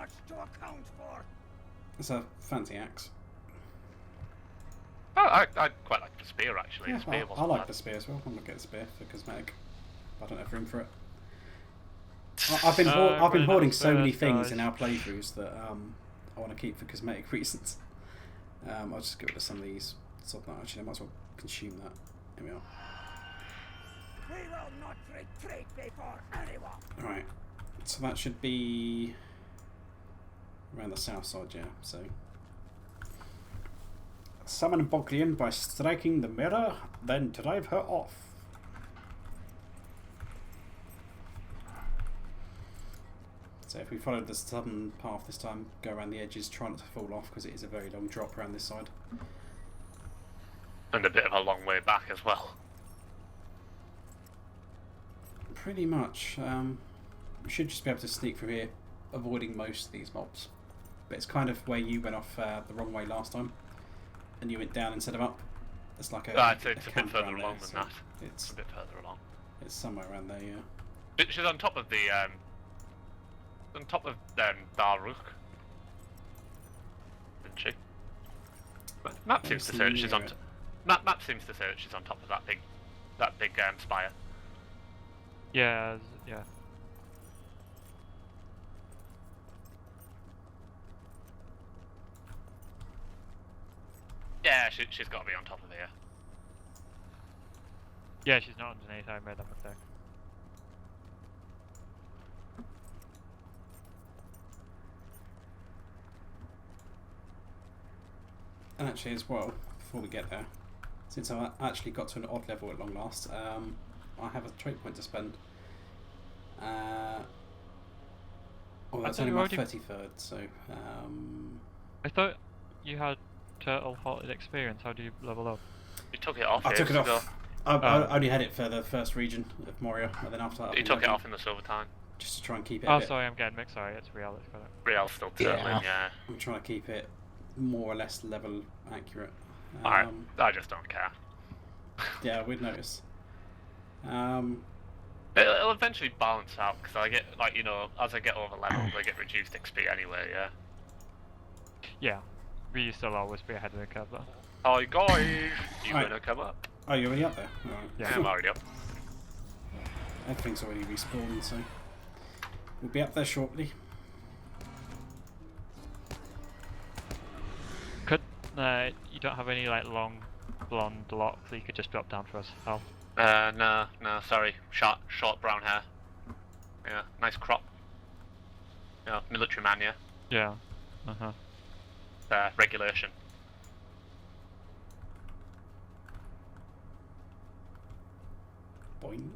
much to account for. It's a fancy axe. Oh, I quite like the spear actually. Yeah, The spear I wasn't like bad. the spear as well. I'm gonna get the spear for cosmetic. I don't have room for it. I've been hoarding so many things in our playthroughs that I want to keep for cosmetic reasons. I'll just get rid of some of these. Actually, I might as well consume that. Here we are. We will not retreat before anyone. Alright, so that should be around the south side, yeah. So summon Balthelion by striking the mirror, then drive her off. So if we followed the southern path this time, go around the edges, try not to fall off because it is a very long drop around this side. And a bit of a long way back as well. Pretty much. We should just be able to sneak through here, avoiding most of these mobs. But it's kind of where you went off the wrong way last time, and you went down instead of up. It's like a It's a bit further along than that. It's a bit further along. It's somewhere around there, yeah. She's on top of the Daruk, isn't she? Map seems to say that she's on. Map seems to say that she's on top of that big spire. Yeah, yeah. Yeah, she's got to be on top of here. Yeah, she's not underneath. I made that mistake. And actually, as well, before we get there, since I've actually got to an odd level at long last, I have a trait point to spend. That's only my 33rd, so. I thought you had turtle halted experience. How do you level up? You took it off. I took it off. I only had it for the first region of Moria, and then after that. You took it off in the Silvertine. Just to try and keep it. Oh, sorry, I'm getting mixed. Sorry, it's Real. It's got it. Real's still turtling, yeah. I'm trying to keep it more or less level accurate. I just don't care. Yeah, we'd notice. It'll eventually balance out because I get as I get over levels, I get reduced XP anyway. Yeah. Yeah, but you still always be ahead of the curve though. Hi guys, you gonna come up? Oh, you're already up there. Right. Yeah, I'm already up. Everything's already respawned, so we'll be up there shortly. Could you don't have any like long blonde locks that you could just drop down for us? Al? No, sorry. Short brown hair. Yeah, nice crop. Yeah, military man, yeah. Yeah. Regulation. Boing.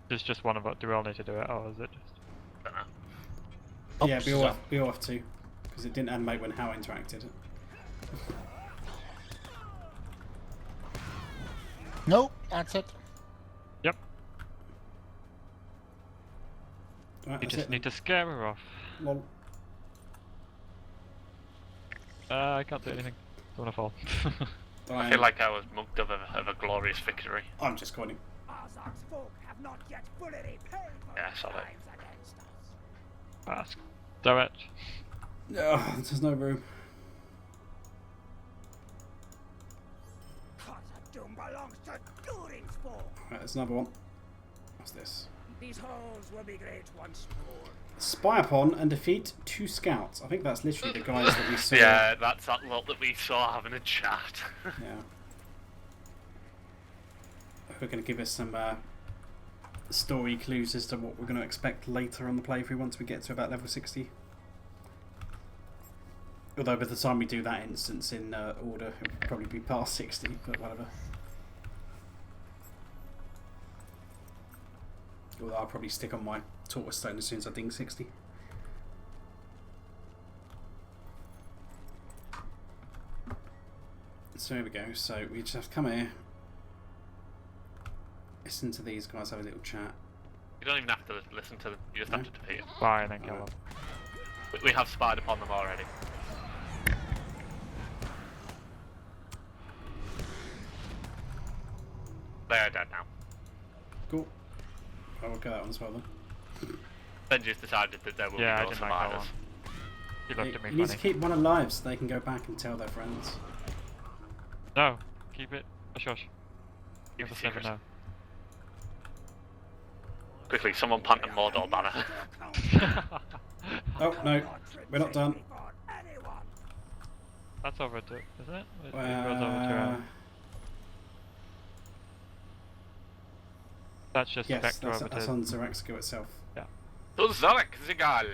There's just one of us. Do we all need to do it, or is it just? Don't know. Yeah, we all have to, because it didn't animate when Hal interacted. Nope, that's it. Yep. Right, You just need to scare her off. Lol. I can't do anything. Don't wanna fall. I feel like I was mugged of a glorious victory. I'm just calling. Arzak's folk have not yet fully repaid for Yeah, their solid. crimes against us. Ask. Do it. No, there's no room. Khazad-dûm belongs to Durin's folk. Right, there's another one. What's this? These halls will be great once more. Spy upon and defeat 2 scouts. I think that's literally the guys that we saw. Yeah, that's that lot that we saw having a chat. Yeah. We're going to give us some story clues as to what we're going to expect later on the playthrough once we get to about level 60. Although by the time we do that instance in order, it will probably be past 60, but whatever. Although I'll probably stick on my tortoise stone as soon as I ding 60. So here we go. So we just have to come here, listen to these guys have a little chat. You don't even have to listen to them, you just have to defeat them. Bye and then kill them. We have spied upon them already. They are dead now. Cool. I'll go that one as well then. Benji's decided that there will Yeah, I be no didn't like that survivors. one. He looked at me You need to funny. keep one alive so they can go back and tell their friends. No, keep it a shush. Keep You it just never secret. know. Quickly, someone plant a Mordor banner. Oh no, we're not done. That's over to, isn't it? It goes over to. That's just Yes, vector over that's to. on Zirakzigil itself. To Zirakzigil!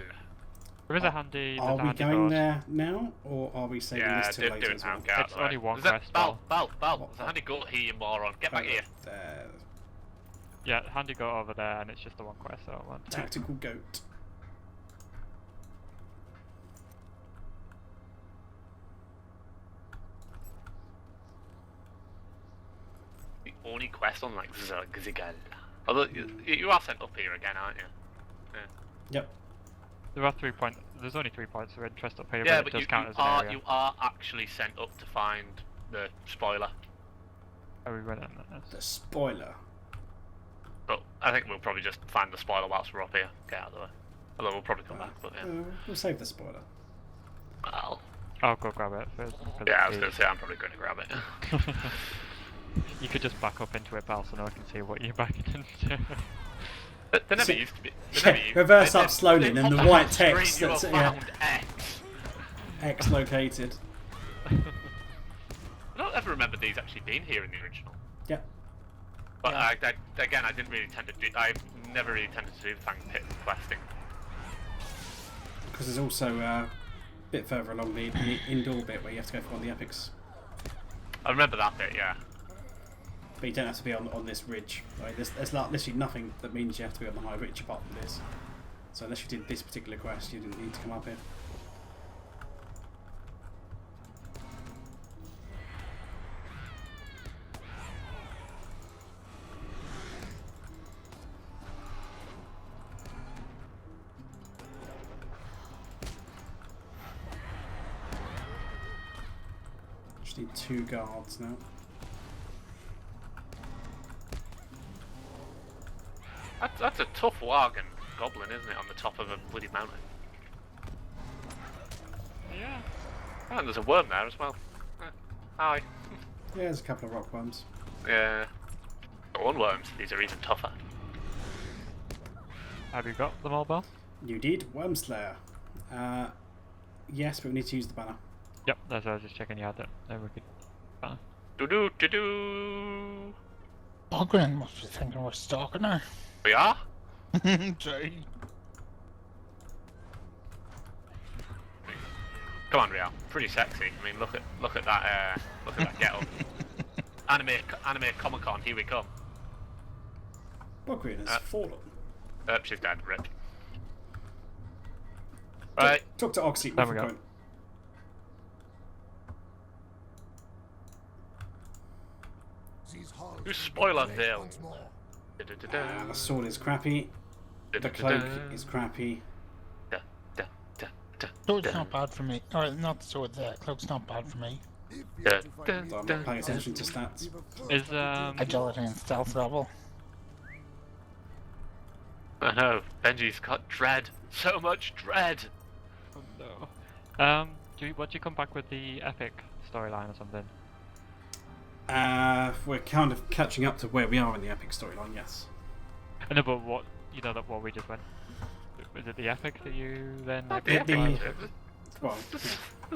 There is a handy. Are there's a we handy going board. there now, or are we saving Yeah, this till do later it as well? now, get out It's the way. only one Is that quest, Bal, Bal. there's a handy goat here, you moron. Get back here. Yeah, handy go over there, and it's just the one quest, so it won't take. Tactical goat. The only quest on like Zirakzigil. Although you are sent up here again, aren't you? Yep. There are 3 points. There's only 3 points of interest up here, Yeah, but it but does count as an area. you are actually sent up to find the spoiler. Oh, we went on that. The spoiler. But I think we'll probably just find the spoiler whilst we're up here. Get out of the way. Although we'll probably come back, but yeah. We'll save the spoiler. Well, I'll go grab it first. because yeah, I was it's- going to say I'm probably going to grab it. You could just back up into it, pal, so no one can see what you're backing into. There never So- used to be. reverse up slowly, and then the white text You that's have yeah, found X. X located. I don't ever remember these actually being here in the original. Yep. But again, I didn't really tend to do. I never really tended to do the Fang Pit questing. Because there's also a bit further along the indoor bit where you have to go for one of the epics. I remember that bit, yeah. But you don't have to be on this ridge. Right? There's like literally nothing that means you have to be on the high ridge apart from this. So unless you did this particular quest, you didn't need to come up here. Just need 2 guards now. That's a tough Warg and Goblin, isn't it, on the top of a bloody mountain? Yeah. Oh, and there's a worm there as well. Hi. Yeah, there's a couple of rock worms. Yeah. One worms, these are even tougher. Have you got them all, Bell? You did, Wormslayer. Yes, but we need to use the banner. Yep, that's what I was just checking you had it. Then we could. Do do do do. Bogren must be thinking we're stalking her. We are? Sorry. Come on, Real. Pretty sexy. I mean, look at that get up. Anime Comic Con. Here we come. Bogren has fallen. She's dead. Rip. Right. Talk to Oxy. There we go. Who's Spoilerville? The sword is crappy. The cloak is crappy. Sword's not bad for me. Or not the sword, the cloak's not bad for me. So I'm not paying attention to stats. Is Agility and stealth level. I know. Benji's got dread. So much dread. Oh no. Would you come back with the epic storyline or something? We're kind of catching up to where we are in the epic storyline, yes. No, but what what we just went. Was it the epic that you then? Well, yeah, There's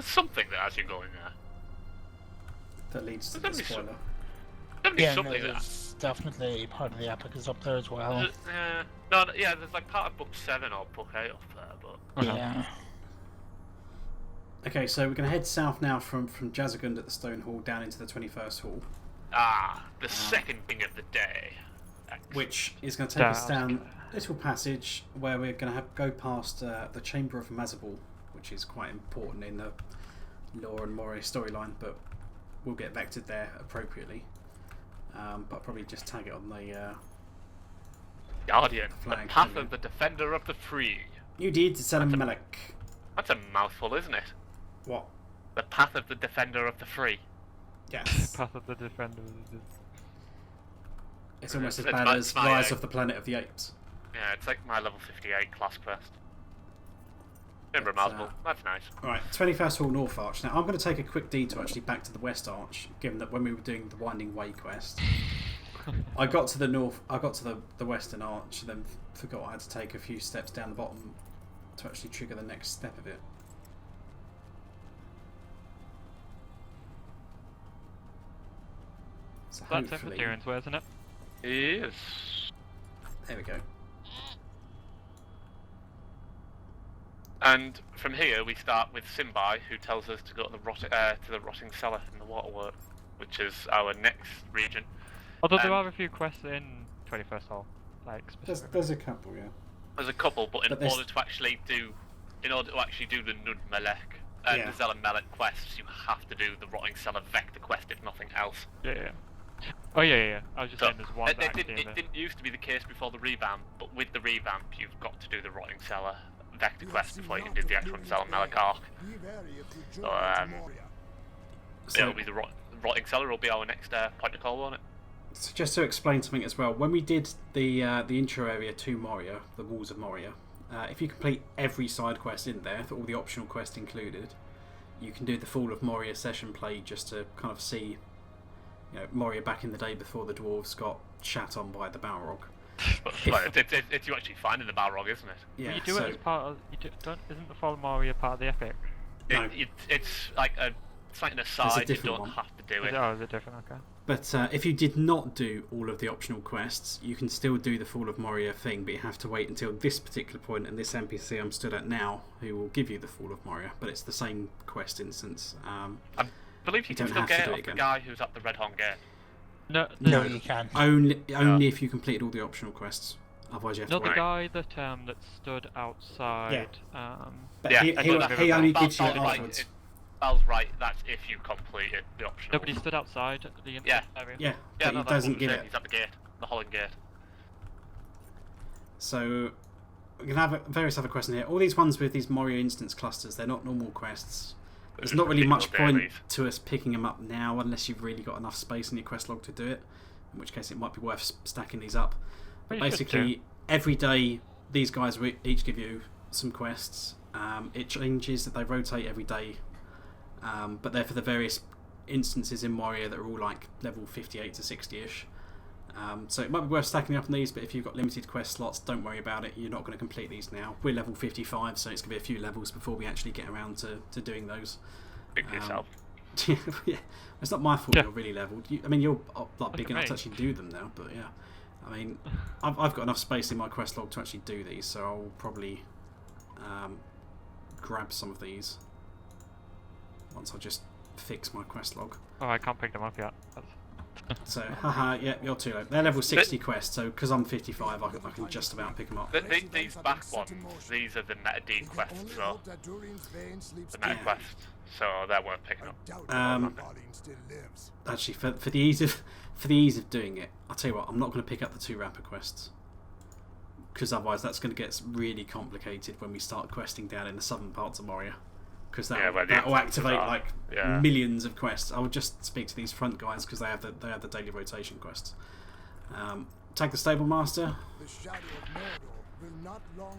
something that has you going there. that leads to the There's only spoiler. Definitely Yeah, no, something that. there's definitely part of the epic is up there as well. Yeah, there's like part of book 7 or book 8 up there, but. Okay. Yeah. Okay, so we're going to head south now from Jazagund at the Stone Hall down into the 21st Hall, The second thing of the day. Excellent. which is going to take us down a little passage where we're going to go past the Chamber of Mazabal, which is quite important in the lore and Moria storyline, but we'll get vectored there appropriately. But I'll probably just tag it on the Guardian, the flag path thing. of the defender of the free. You did, Salam Malek. That's a mouthful, isn't it? What? The path of the defender of the free. Yes. Path of the Defender. It's almost as It's bad my- as it's my Rise egg. of the Planet of the Apes. Yeah, it's like my level 58 class quest. Chamber of Masmal, that's nice. Right, 21st Hall North Arch. Now I'm going to take a quick detour actually back to the West Arch, given that when we were doing the Winding Way quest, I got to the north, I got to the Western Arch, and then forgot I had to take a few steps down the bottom to actually trigger the next step of it. So That's hopefully, Silvertine's way, isn't it? Yes. there we go. And from here we start with Simbai, who tells us to go to the rotting cellar in the waterwork, which is our next region. Although there are a few quests in 21st Hall, like specifically. There's a couple, yeah. There's a couple, but in But there's- order to actually do the Nud Melek and Yeah. the Zella Melek quests, you have to do the rotting cellar vector quest, if nothing else. Yeah. Oh yeah. I was just So, saying there's one it that didn't used to be the case before the revamp, but with the revamp, you've got to do the rotting cellar vector quest before you can do the actual Zella Melek arc. So, It'll be the rotting cellar will be our next point of call on it. So just to explain something as well, when we did the intro area to Moria, the Walls of Moria, if you complete every side quest in there, all the optional quests included, you can do the Fall of Moria session play just to kind of see, Moria back in the day before the dwarves got shat on by the Balrog. It's you actually finding the Balrog, isn't it? Yeah, But you do so, it as part of. Isn't the Fall of Moria part of the epic? No. It's like something aside. You different don't one. have to do Is it. it, oh, is it different? Okay. But if you did not do all of the optional quests, you can still do the Fall of Moria thing, but you have to wait until this particular point and this NPC I'm stood at now, who will give you the Fall of Moria. But it's the same quest instance. I believe you can don't still have to get do it it off the again. guy who's at the Red Horn Gate. No, you can. Only if you completed all the optional quests. Otherwise, you have Not to the wait. guy that stood outside. But Yeah, he only gives you it Bal's right, afterwards. Bal's right. That's if you completed the optional. Nobody stood outside the Yeah. area. Yeah, Yeah, but no, he that's doesn't what give I'm it. saying. He's at the gate, the Holland Gate. So we're gonna have various other quests in here. All these ones with these Moria instance clusters, they're not normal quests. There's not really much point to us picking them up now unless you've really got enough space in your quest log to do it. In which case, it might be worth stacking these up. But Well, you should basically, every day these guys will each give you some quests. It changes that they rotate every day, but they're for the various instances in Moria that are all like level 58 to 60ish. So it might be worth stacking up on these, but if you've got limited quest slots, don't worry about it. You're not going to complete these now. We're level 55, so it's going to be a few levels before we actually get around to doing those. Pick yourself. Yeah, it's not my fault Yeah. you're really leveled. You're like big at enough me. to actually do them now, but yeah. I mean, I've got enough space in my quest log to actually do these, so I'll probably grab some of these once I just fix my quest log. Oh, I can't pick them up yet. So, haha, yeah, you're too low. They're level 60 quests, so because I'm 55, I can just about pick them up. These back ones, these are the meta D quests, so the meta quests, so they're worth picking up. Actually, for the ease of doing it, I'll tell you what, I'm not going to pick up the 2 rapper quests, because otherwise that's going to get really complicated when we start questing down in the southern parts of Moria. Because that will activate like millions of quests. I would just speak to these front guys because they have the daily rotation quests. Tag the stable master.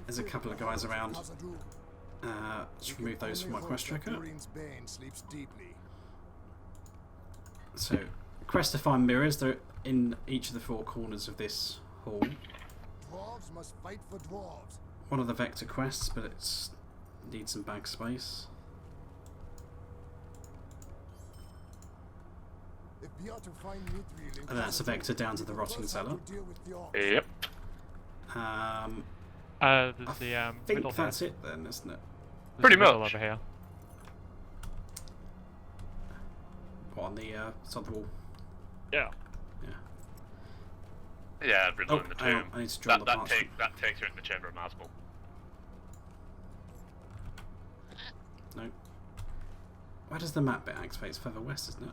There's a couple of guys around. Just remove those from my quest tracker. So, quest to find mirrors. They're in each of the 4 corners of this hall. One of the vector quests, but it needs some bag space. And that's a vector down to the rotting cellar. Yep. There's I the think middle that's here. it then, isn't it? There's Pretty the middle much. over here. What, on the side of the wall? Yeah. Yeah, Riddle in the hang on, tomb. I need to draw the That parchment. takes you into the Chamber of Masmal. No. Where does the map bit activate? It's further west, isn't it?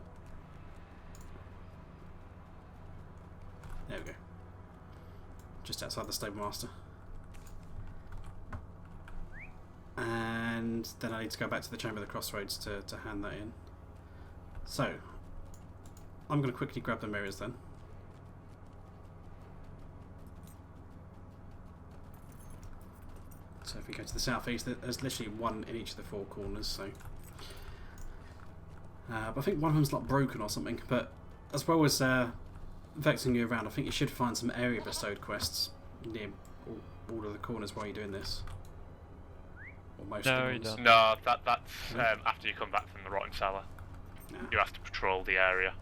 There we go. Just outside the stable master. And then I need to go back to the Chamber of the Crossroads to hand that in. So, I'm going to quickly grab the mirrors then. So if we go to the southeast, there's literally one in each of the 4 corners. So, but I think one of them's like broken or something. But as well as vexing you around, I think you should find some area bestowed quests near all of the corners while you're doing this. Or most No, of you the don't. ones. No, that's after you come back from the Rotting Cellar. Yeah. You have to patrol the area.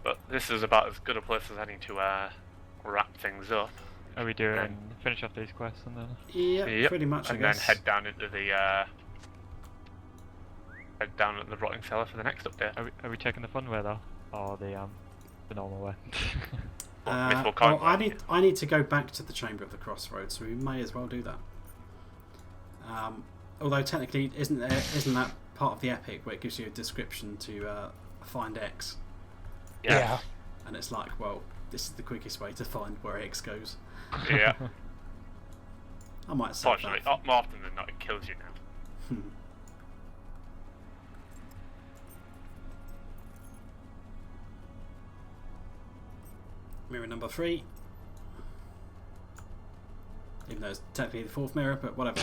But this is about as good a place as any to wrap things up. Are we doing finish off these quests and then? Yeah, Yep. pretty much. And I then guess. head down into the head down at the Rotting Cellar for the next update. Are we taking the fun way though, or the normal way? Mythical Well, coin. I need to go back to the Chamber of the Crossroads, so we may as well do that. Although technically, isn't that part of the epic where it gives you a description to find X? Yeah. And it's like, well, this is the quickest way to find where X goes. Yeah. I might say Fortunately, that. more often than not, it kills you now. Mirror number 3. Even though it's technically the 4th mirror, but whatever.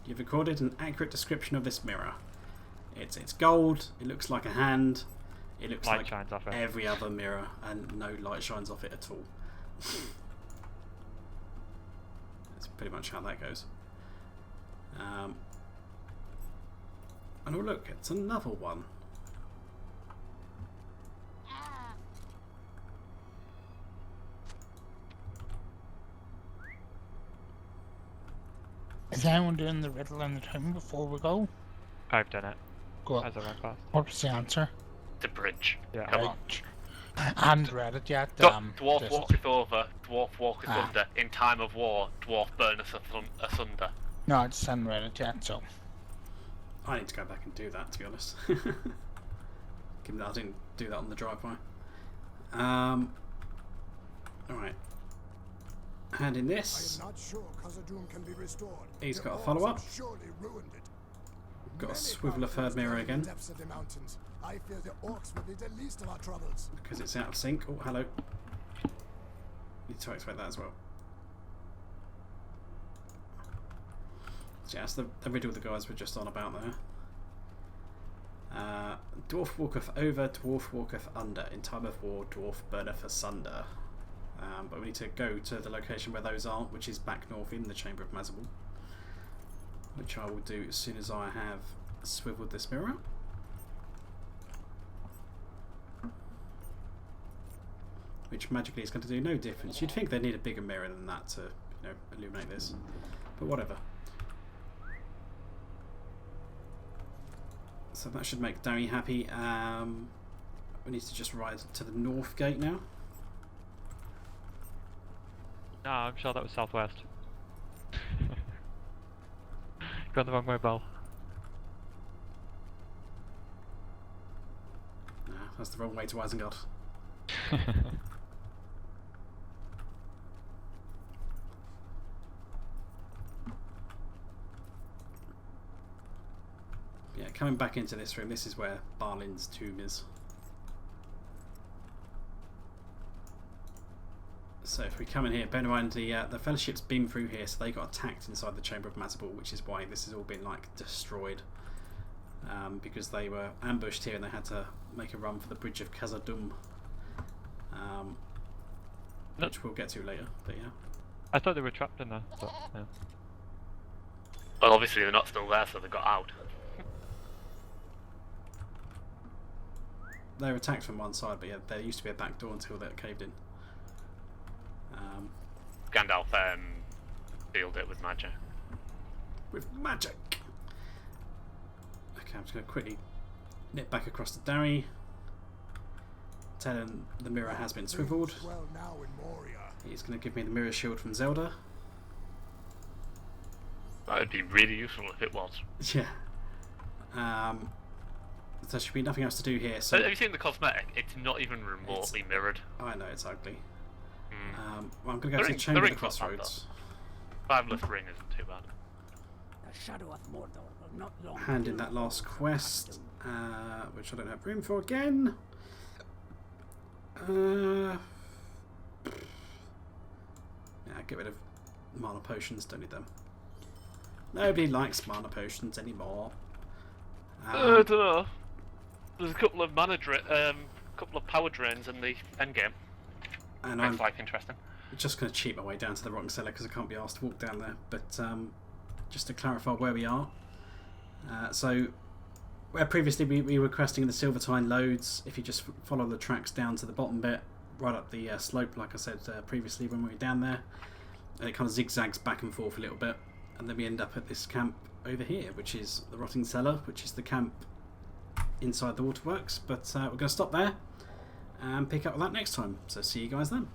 You've recorded an accurate description of this mirror. It's gold, it looks like a hand, it looks Light like shines off it. every other mirror, and no light shines off it at all. That's pretty much how that goes. And oh look, it's another one. Is anyone doing the riddle in the time before we go? I've done it Go. as I went past. What was the answer? The bridge. Yeah. Come on. I hadn't read it yet. Dwarf just- walketh over, dwarf walketh Ah. under. In time of war, dwarf burneth asunder. No, I just hadn't read it yet, so. I need to go back and do that, to be honest. Given that I didn't do that on the drive-by. Alright. And in I this, am not sure Khazad-dûm can be restored. He's The got a orcs follow-up. have surely ruined it. got a Many swivel of third conflicts mirror in the again. depths of the mountains. I fear the orcs will be the least of our troubles. Because it's out of sync. Oh, hello. Need to activate that as well. So yeah, that's the riddle the guys were just on about there. Dwarf walketh over, dwarf walketh under. In time of war, dwarf burneth asunder. But we need to go to the location where those are, which is back north in the Chamber of Mazabul. Which I will do as soon as I have swiveled this mirror. Which magically is going to do no difference. You'd think they'd need a bigger mirror than that to, illuminate this. But whatever. So that should make Darry happy. We need to just ride to the north gate now. No, I'm sure that was southwest. Gone the wrong way, Bell. Nah, that's the wrong way to Isengard. Yeah, coming back into this room, this is where Barlin's tomb is. So if we come in here, bear in mind the Fellowship's been through here, so they got attacked inside the Chamber of Mazabul, which is why this has all been like destroyed. Because they were ambushed here and they had to make a run for the Bridge of Khazad-dûm. Which we'll get to later, but yeah. I thought they were trapped in there, but yeah. Well, obviously they're not still there, so they got out. They were attacked from one side, but yeah, there used to be a back door until they caved in. Gandalf sealed it with magic. With magic! Okay, I'm just going to quickly nip back across to Darry. Tell him the mirror has been swiveled. Well, now in Moria. He's going to give me the mirror shield from Zelda. That would be really useful if it was. Yeah. There should be nothing else to do here. So Have you seen the cosmetic? It's not even remotely mirrored. I know it's ugly. Mm. Well, I'm going to go The to the ring- Chamber the of the ring's not bad, Crossroads. 5-list ring isn't too bad. The shadow of Mordor will not long hand in that last quest, which I don't have room for again. Yeah, get rid of mana potions, don't need them. Nobody likes mana potions anymore. I don't know. There's a couple of couple of power drains in the end game. And Makes I'm life interesting. just going to cheat my way down to the rock cellar because I can't be asked to walk down there. But just to clarify where we are. So where previously we were questing in the Silvertine loads, if you just follow the tracks down to the bottom bit, right up the slope, like I said previously when we were down there, and it kind of zigzags back and forth a little bit, and then we end up at this camp over here, which is the Rotting Cellar, which is the camp inside the waterworks. But we're going to stop there and pick up with that next time. So see you guys then.